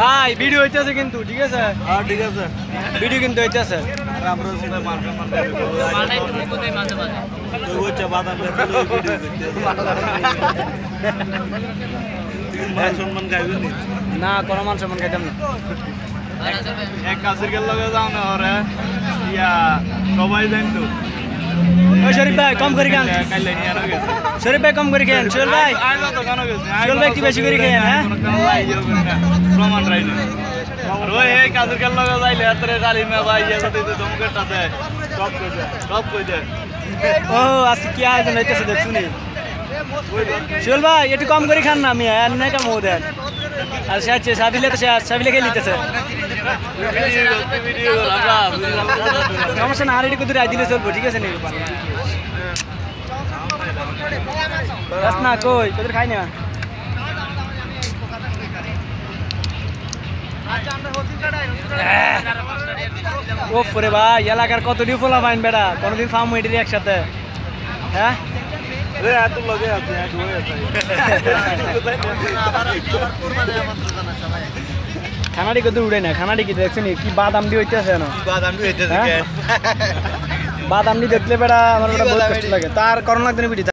ভাই ভিডিও হইতেছে কিন্তু ঠিক আছে হ্যাঁ ঠিক আছে ভিডিও কিন্তু হইতেছে আমরা সবাই মানে একটু মুখ দেই মাঝে মাঝে তো হচ্ছে বাদাম খেতে ভিডিও করতে মান সম্মান গাইবে না কোনো মান সম্মান খাইতাম না এক কাজের লগে যাও না ওরে ইয়া সবাই জানতো ওই শরীফ ভাই কম করে খান কাইলে নিয়ে আনো গেছে শরীফ ভাই কম করে খান সোহেল ভাই আইলো তো কেন গেছে সোহেল ভাই কি বেশি করে খান হ্যাঁ প্রমাণ রাইনি ওই এই কাজের লগে যাইলে এতরে গালি মে ভাই ইয়া সাথে তো ধমকেটা দেয় সব কই দেয় ও আজকে কি আয়োজন হইতেছে দেখ শুনি সোহেল ভাই একটু কম করে খান না আমি আর না কাম দেন আর সে আছে সাবিলে তো সে সাবিলে খেয়ে নিতেছে সমস্যা না আর একটু দূরে দিলে চলবো ঠিক আছে নি না কই তোদের খাই না ও পরে ভাই এলাকার কত ডিফোলা পাইন বেড়া কোনদিন ফার্ম হইটি একসাথে হ্যাঁ রে এত লগে আছে এক হয়ে আছে খানাটি কত উড়ে না খানাটি কি দেখছেন কি বাদাম দিয়ে হইতেছে না বাদাম দিয়ে হইতেছে বাদাম দিয়ে দেখলে বেড়া আমার বেড়া বহুত কষ্ট লাগে তার করোনা দিনে বিড়ি